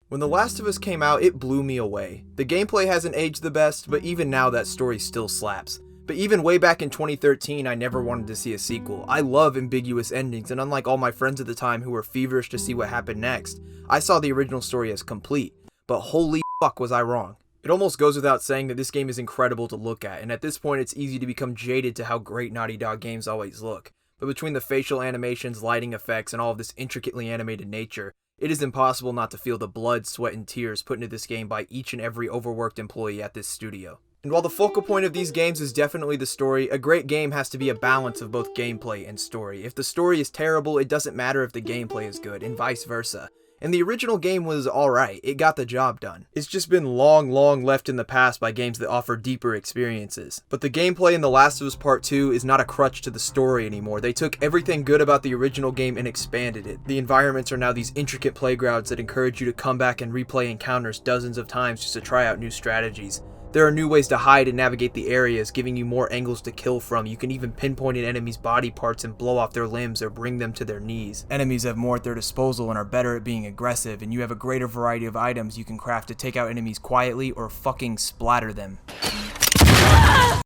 When The Last of Us came out, it blew me away. The gameplay hasn't aged the best, but even now that story still slaps. But even way back in 2013, I never wanted to see a sequel. I love ambiguous endings, and unlike all my friends at the time who were feverish to see what happened next, I saw the original story as complete. But holy fuck was I wrong. It almost goes without saying that this game is incredible to look at, and at this point it's easy to become jaded to how great Naughty Dog games always look. But between the facial animations, lighting effects, and all of this intricately animated nature, it is impossible not to feel the blood, sweat, and tears put into this game by each and every overworked employee at this studio. And while the focal point of these games is definitely the story, a great game has to be a balance of both gameplay and story. If the story is terrible, it doesn't matter if the gameplay is good, and vice versa. And the original game was alright, it got the job done. It's just been long left in the past by games that offer deeper experiences. But the gameplay in The Last of Us Part 2 is not a crutch to the story anymore. They took everything good about the original game and expanded it. The environments are now these intricate playgrounds that encourage you to come back and replay encounters dozens of times just to try out new strategies. There are new ways to hide and navigate the areas, giving you more angles to kill from. You can even pinpoint an enemy's body parts and blow off their limbs or bring them to their knees. Enemies have more at their disposal and are better at being aggressive, and you have a greater variety of items you can craft to take out enemies quietly or fucking splatter them.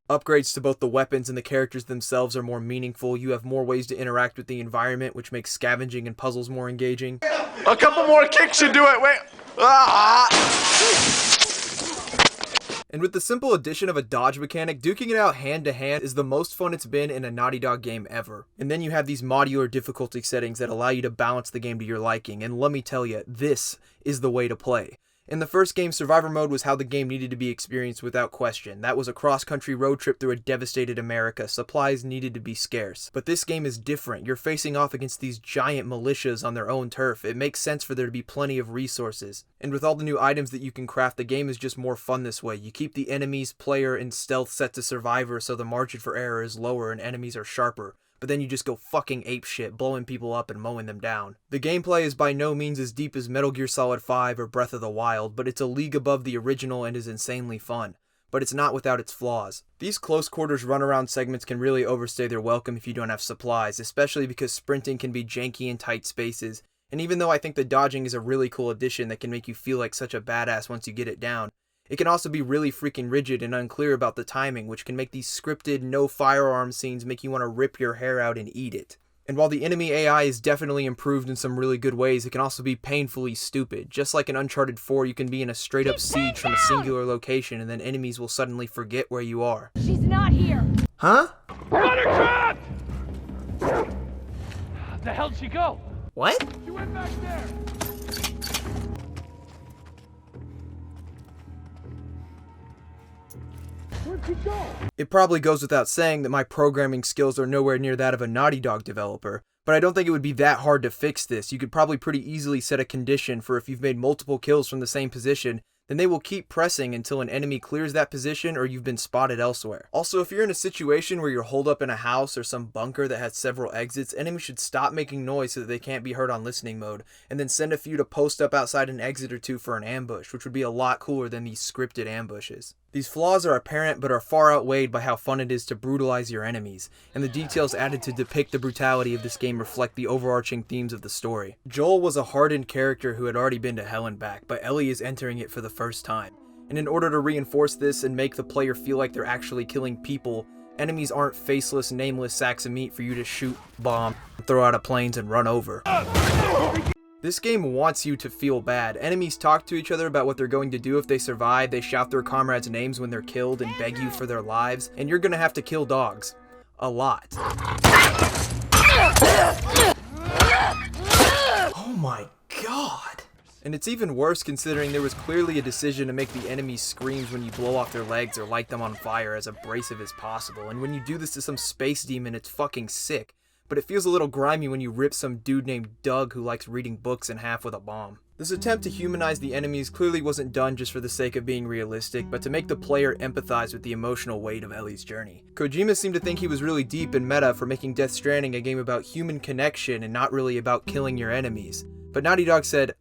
Upgrades to both the weapons and the characters themselves are more meaningful. You have more ways to interact with the environment, which makes scavenging and puzzles more engaging. A couple more kicks should do it. Wait. And with the simple addition of a dodge mechanic, duking it out hand to hand is the most fun it's been in a Naughty Dog game ever. And then you have these modular difficulty settings that allow you to balance the game to your liking, and let me tell you, this is the way to play. In the first game, Survivor Mode was how the game needed to be experienced without question. That was a cross-country road trip through a devastated America. Supplies needed to be scarce. But this game is different. You're facing off against these giant militias on their own turf. It makes sense for there to be plenty of resources. And with all the new items that you can craft, the game is just more fun this way. You keep the enemies, player, and stealth set to Survivor so the margin for error is lower and enemies are sharper. But then you just go fucking apeshit, blowing people up and mowing them down. The gameplay is by no means as deep as Metal Gear Solid 5 or Breath of the Wild, but it's a league above the original and is insanely fun. But it's not without its flaws. These close quarters runaround segments can really overstay their welcome if you don't have supplies, especially because sprinting can be janky in tight spaces. And even though I think the dodging is a really cool addition that can make you feel like such a badass once you get it down, it can also be really freaking rigid and unclear about the timing, which can make these scripted, no firearm scenes make you want to rip your hair out and eat it. And while the enemy AI is definitely improved in some really good ways, it can also be painfully stupid. Just like in Uncharted 4, you can be in a straight up siege from a singular location and then enemies will suddenly forget where you are. She's not here! Huh? Runner trapped! The hell'd she go? What? She went back there. Where'd she go? It probably goes without saying that my programming skills are nowhere near that of a Naughty Dog developer, but I don't think it would be that hard to fix this. You could probably pretty easily set a condition for if you've made multiple kills from the same position, then they will keep pressing until an enemy clears that position or you've been spotted elsewhere. Also, if you're in a situation where you're holed up in a house or some bunker that has several exits, enemies should stop making noise so that they can't be heard on listening mode, and then send a few to post up outside an exit or two for an ambush, which would be a lot cooler than these scripted ambushes. These flaws are apparent but are far outweighed by how fun it is to brutalize your enemies, and the details added to depict the brutality of this game reflect the overarching themes of the story. Joel was a hardened character who had already been to hell and back, but Ellie is entering it for the first time. And in order to reinforce this and make the player feel like they're actually killing people, enemies aren't faceless, nameless sacks of meat for you to shoot, bomb, throw out of planes, and run over. This game wants you to feel bad. Enemies talk to each other about what they're going to do if they survive, they shout their comrades' names when they're killed and beg you for their lives, and you're gonna have to kill dogs. A lot. Oh my god! And it's even worse considering there was clearly a decision to make the enemies screams when you blow off their legs or light them on fire as abrasive as possible, and when you do this to some space demon, it's fucking sick. But it feels a little grimy when you rip some dude named Doug who likes reading books in half with a bomb. This attempt to humanize the enemies clearly wasn't done just for the sake of being realistic, but to make the player empathize with the emotional weight of Ellie's journey. Kojima seemed to think he was really deep and meta for making Death Stranding a game about human connection and not really about killing your enemies. But Naughty Dog said,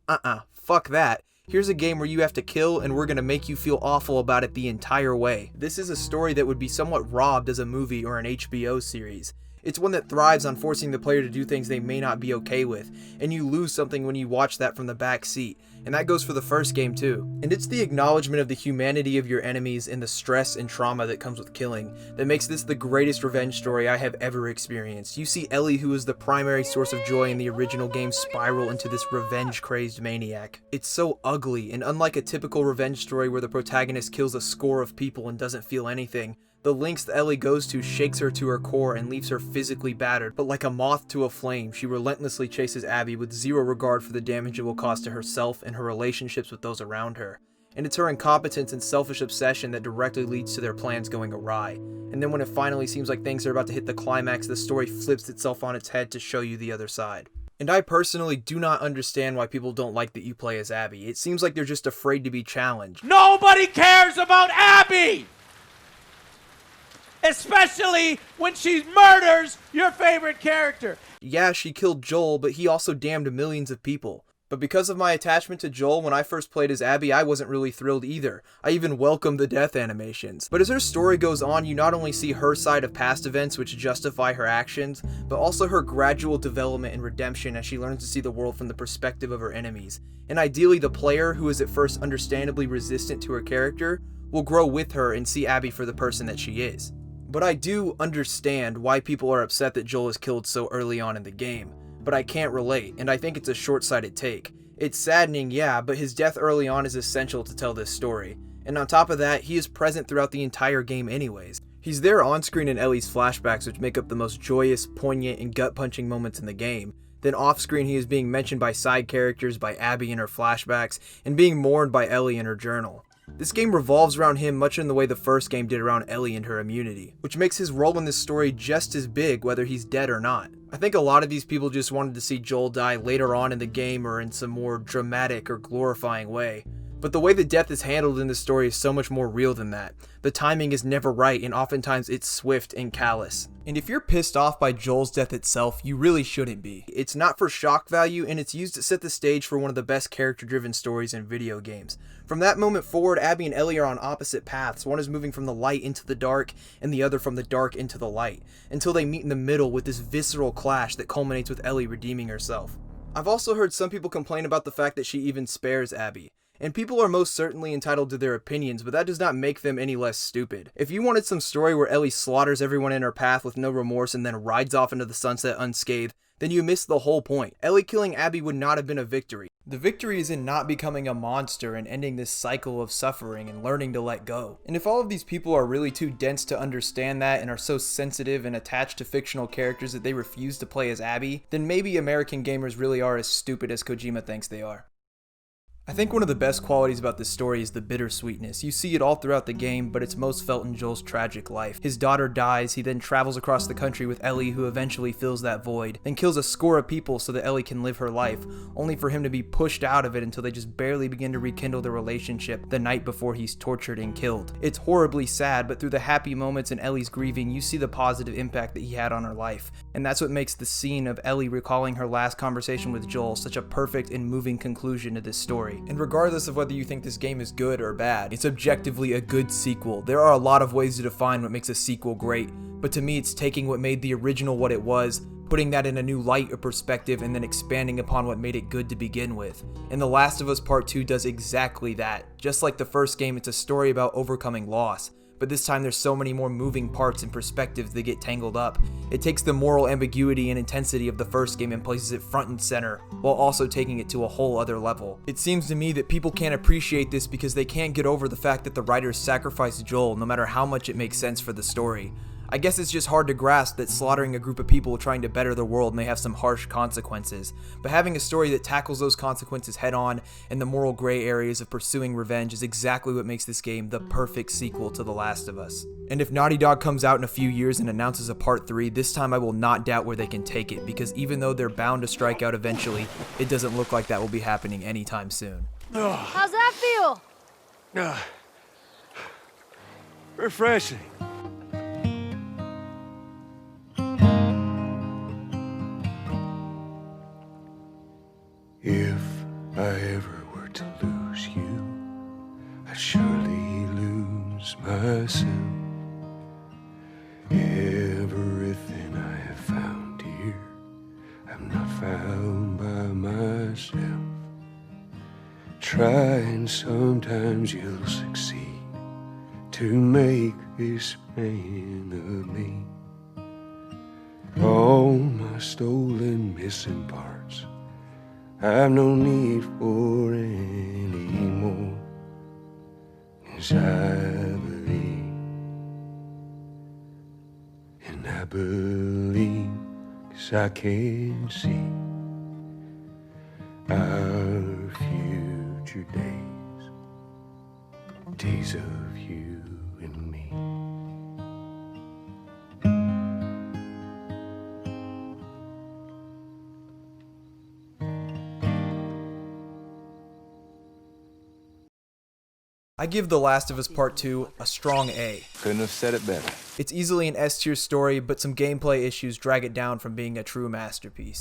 fuck that. Here's a game where you have to kill and we're gonna make you feel awful about it the entire way. This is a story that would be somewhat robbed as a movie or an HBO series. It's one that thrives on forcing the player to do things they may not be okay with, and you lose something when you watch that from the back seat. And that goes for the first game too. And it's the acknowledgement of the humanity of your enemies and the stress and trauma that comes with killing that makes this the greatest revenge story I have ever experienced. You see Ellie, who is the primary source of joy in the original game, spiral into this revenge-crazed maniac. It's so ugly, and unlike a typical revenge story where the protagonist kills a score of people and doesn't feel anything, the lengths that Ellie goes to shakes her to her core and leaves her physically battered, but like a moth to a flame, she relentlessly chases Abby with zero regard for the damage it will cause to herself and her relationships with those around her. And it's her incompetence and selfish obsession that directly leads to their plans going awry. And then when it finally seems like things are about to hit the climax, the story flips itself on its head to show you the other side. And I personally do not understand why people don't like that you play as Abby. It seems like they're just afraid to be challenged. Nobody cares about Abby! Especially when she murders your favorite character. Yeah, she killed Joel, but he also damned millions of people. But because of my attachment to Joel when I first played as Abby, I wasn't really thrilled either. I even welcomed the death animations. But as her story goes on, you not only see her side of past events which justify her actions, but also her gradual development and redemption as she learns to see the world from the perspective of her enemies. And ideally, the player, who is at first understandably resistant to her character, will grow with her and see Abby for the person that she is. But I do understand why people are upset that Joel is killed so early on in the game, but I can't relate, and I think it's a short-sighted take. It's saddening, yeah, but his death early on is essential to tell this story. And on top of that, he is present throughout the entire game anyways. He's there on screen in Ellie's flashbacks, which make up the most joyous, poignant, and gut-punching moments in the game. Then off screen he is being mentioned by side characters, by Abby in her flashbacks, and being mourned by Ellie in her journal. This game revolves around him much in the way the first game did around Ellie and her immunity, which makes his role in this story just as big whether he's dead or not. I think a lot of these people just wanted to see Joel die later on in the game or in some more dramatic or glorifying way. But the way the death is handled in this story is so much more real than that. The timing is never right, and oftentimes it's swift and callous. And if you're pissed off by Joel's death itself, you really shouldn't be. It's not for shock value, and it's used to set the stage for one of the best character-driven stories in video games. From that moment forward, Abby and Ellie are on opposite paths. One is moving from the light into the dark, and the other from the dark into the light, until they meet in the middle with this visceral clash that culminates with Ellie redeeming herself. I've also heard some people complain about the fact that she even spares Abby. And people are most certainly entitled to their opinions, but that does not make them any less stupid. If you wanted some story where Ellie slaughters everyone in her path with no remorse and then rides off into the sunset unscathed, then you missed the whole point. Ellie killing Abby would not have been a victory. The victory is in not becoming a monster and ending this cycle of suffering and learning to let go. And if all of these people are really too dense to understand that and are so sensitive and attached to fictional characters that they refuse to play as Abby, then maybe American gamers really are as stupid as Kojima thinks they are. I think one of the best qualities about this story is the bittersweetness. You see it all throughout the game, but it's most felt in Joel's tragic life. His daughter dies, he then travels across the country with Ellie, who eventually fills that void, then kills a score of people so that Ellie can live her life, only for him to be pushed out of it until they just barely begin to rekindle their relationship the night before he's tortured and killed. It's horribly sad, but through the happy moments in Ellie's grieving, you see the positive impact that he had on her life. And that's what makes the scene of Ellie recalling her last conversation with Joel such a perfect and moving conclusion to this story. And regardless of whether you think this game is good or bad, it's objectively a good sequel. There are a lot of ways to define what makes a sequel great, but to me it's taking what made the original what it was, putting that in a new light or perspective, and then expanding upon what made it good to begin with. And The Last of Us Part 2 does exactly that. Just like the first game, it's a story about overcoming loss. But this time there's so many more moving parts and perspectives that get tangled up. It takes the moral ambiguity and intensity of the first game and places it front and center, while also taking it to a whole other level. It seems to me that people can't appreciate this because they can't get over the fact that the writers sacrificed Joel no matter how much it makes sense for the story. I guess it's just hard to grasp that slaughtering a group of people trying to better the world may have some harsh consequences, but having a story that tackles those consequences head on and the moral gray areas of pursuing revenge is exactly what makes this game the perfect sequel to The Last of Us. And if Naughty Dog comes out in a few years and announces a part 3, this time I will not doubt where they can take it, because even though they're bound to strike out eventually, it doesn't look like that will be happening anytime soon. How's that feel? Refreshing. If I ever were to lose you, I'd surely lose myself. Everything I have try and sometimes you'll succeed to make this man of me. All my stolen missing parts I've no need for anymore. 'Cause I believe, and I believe 'cause I can see our future days, days of you and me. I give The Last of Us Part 2 a strong A. Couldn't have said it better. It's easily an S-tier story, but some gameplay issues drag it down from being a true masterpiece.